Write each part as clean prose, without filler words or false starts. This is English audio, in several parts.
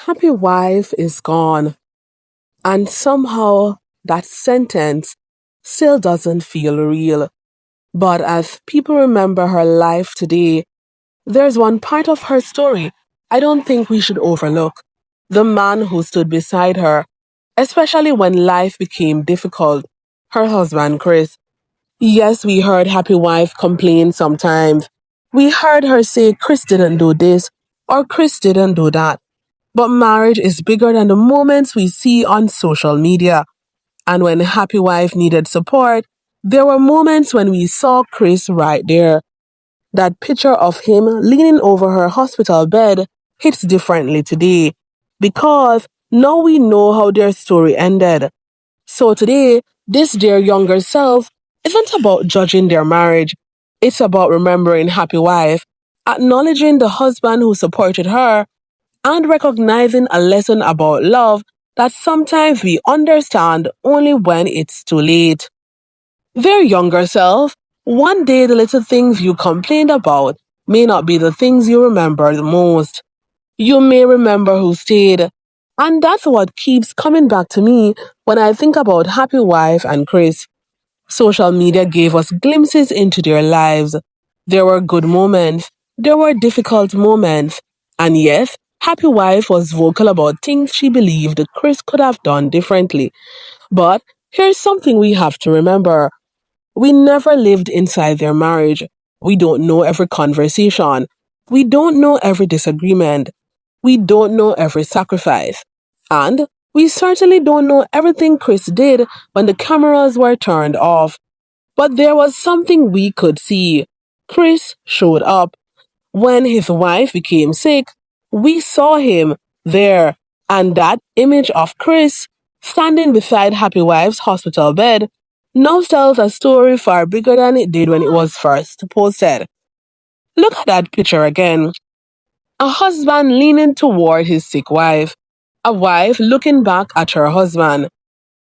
happy wife is gone, and somehow that sentence still doesn't feel real. But as people remember her life today, there's one part of her story I don't think we should overlook. The man who stood beside her, especially when life became difficult, her husband Chris. Yes, we heard happy wife complain sometimes. We heard her say Chris didn't do this or Chris didn't do that. But marriage is bigger than the moments we see on social media. And when Happy Wife needed support, there were moments when we saw Chris right there. That picture of him leaning over her hospital bed hits differently today because now we know how their story ended. So today, this dear younger self isn't about judging their marriage. It's about remembering Happy Wife, acknowledging the husband who supported her, and recognizing a lesson about love that sometimes we understand only when it's too late. Their younger self, one day the little things you complained about may not be the things you remember the most. You may remember who stayed. And that's what keeps coming back to me when I think about Happy Wife and Chris. Social media gave us glimpses into their lives. There were good moments, there were difficult moments, and yes, Happy Wife was vocal about things she believed Chris could have done differently. But here's something we have to remember. We never lived inside their marriage. We don't know every conversation. We don't know every disagreement. We don't know every sacrifice. And we certainly don't know everything Chris did when the cameras were turned off. But there was something we could see. Chris showed up. When his wife became sick, we saw him there. And that image of Chris standing beside Happy Wife's hospital bed now tells a story far bigger than it did when it was first posted. Look at that picture again. A husband leaning toward his sick wife. A wife looking back at her husband.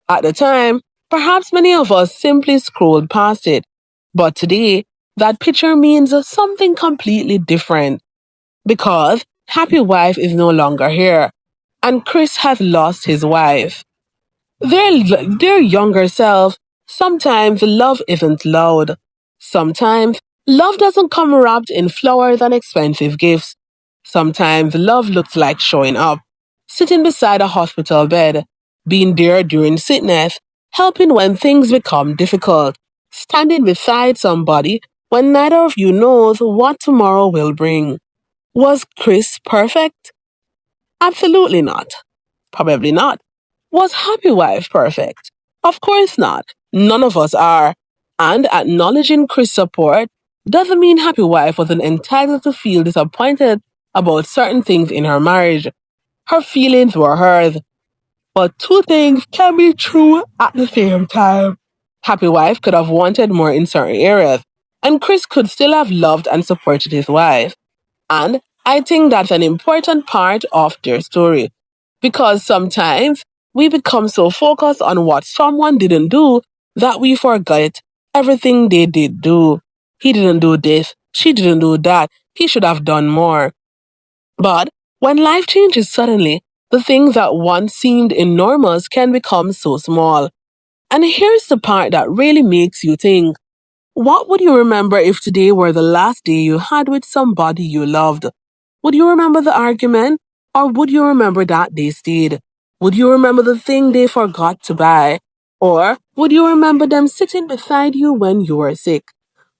At the time, perhaps many of us simply scrolled past it. But today, that picture means something completely different. Because Happy Wife is no longer here. And Chris has lost his wife. Their younger self, sometimes love isn't loud. Sometimes love doesn't come wrapped in flowers and expensive gifts. Sometimes love looks like showing up, sitting beside a hospital bed, being there during sickness, helping when things become difficult, standing beside somebody when neither of you knows what tomorrow will bring. Was Chris perfect? Absolutely not. Probably not. Was Happy Wife perfect? Of course not. None of us are. And acknowledging Chris' support doesn't mean Happy Wife wasn't entitled to feel disappointed about certain things in her marriage. Her feelings were hers. But two things can be true at the same time. Happy Wife could have wanted more in certain areas, and Chris could still have loved and supported his wife. And I think that's an important part of their story. Because sometimes we become so focused on what someone didn't do that we forget everything they did do. He didn't do this. She didn't do that. He should have done more. But when life changes suddenly, the things that once seemed enormous can become so small. And here's the part that really makes you think. What would you remember if today were the last day you had with somebody you loved? Would you remember the argument? Or would you remember that they stayed? Would you remember the thing they forgot to buy? Or would you remember them sitting beside you when you were sick?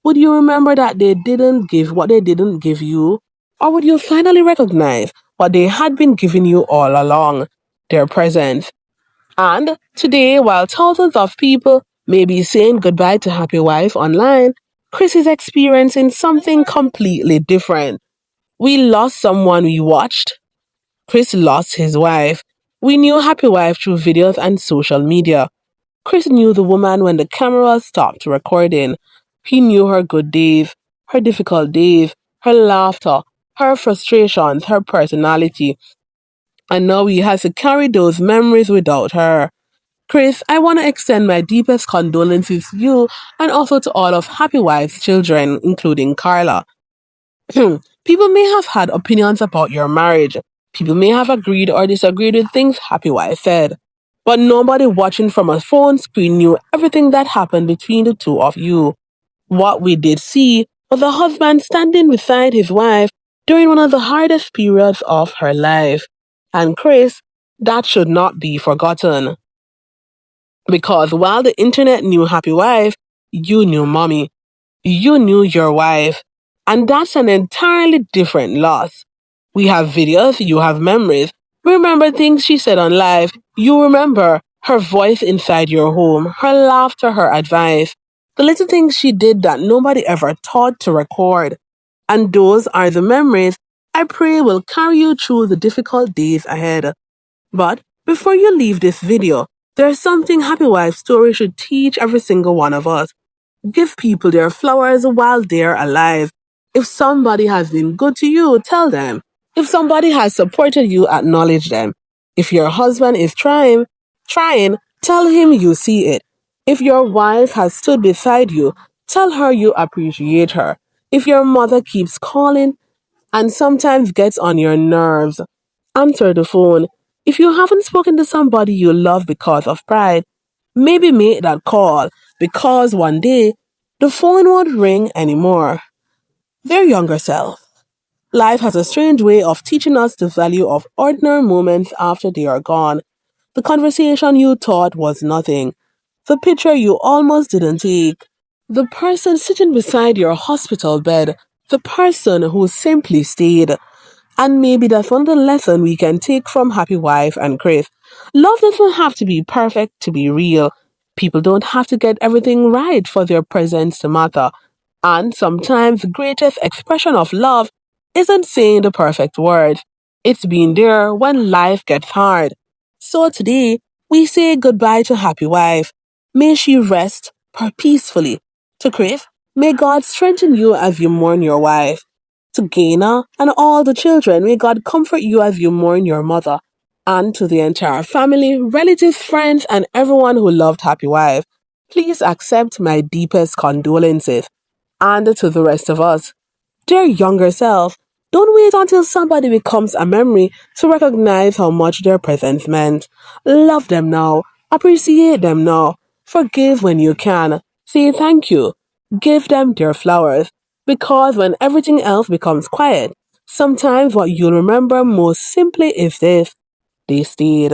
Would you remember that they didn't give what they didn't give you? Or would you finally recognize what they had been giving you all along? Their presence. And today, while thousands of people may be saying goodbye to Happy Wife online, Chris is experiencing something completely different. We lost someone we watched. Chris lost his wife. We knew Happy Wife through videos and social media. Chris knew the woman when the camera stopped recording. He knew her good days, her difficult days, her laughter, her frustrations, her personality. And now he has to carry those memories without her. Chris, I want to extend my deepest condolences to you and also to all of Happy Wife's children, including Carla. People may have had opinions about your marriage, People may have agreed or disagreed with things Happy Wife said, but nobody watching from a phone screen knew everything that happened between the two of you. What we did see was a husband standing beside his wife during one of the hardest periods of her life. And Chris, that should not be forgotten. Because while the internet knew Happy Wife, you knew Mommy. You knew your wife. And that's an entirely different loss. We have videos, you have memories. We remember things she said on live. You remember her voice inside your home, her laughter, her advice. The little things she did that nobody ever thought to record. And those are the memories I pray will carry you through the difficult days ahead. But before you leave this video, there's something Happy Wife story should teach every single one of us. Give people their flowers while they're alive. If somebody has been good to you, tell them. If somebody has supported you, acknowledge them. If your husband is trying, tell him you see it. If your wife has stood beside you, tell her you appreciate her. If your mother keeps calling and sometimes gets on your nerves, answer the phone. If you haven't spoken to somebody you love because of pride, maybe make that call because one day the phone won't ring anymore. Their younger self. Life has a strange way of teaching us the value of ordinary moments after they are gone. The conversation you thought was nothing. The picture you almost didn't take. The person sitting beside your hospital bed. The person who simply stayed. And maybe that's one of the lessons we can take from Happy Wife and Chris. Love doesn't have to be perfect to be real. People don't have to get everything right for their presence to matter. And sometimes the greatest expression of love isn't saying the perfect words. It's being there when life gets hard. So today, we say goodbye to Happy Wife. May she rest peacefully. To Chris, may God strengthen you as you mourn your wife. To Gaynor and all the children, may God comfort you as you mourn your mother. And to the entire family, relatives, friends, and everyone who loved Happy Wife, please accept my deepest condolences. And to the rest of us, dear younger self, don't wait until somebody becomes a memory to recognize how much their presence meant. Love them now. Appreciate them now. Forgive when you can. Say thank you. Give them their flowers. Because when everything else becomes quiet, sometimes what you'll remember most simply is this: they stayed.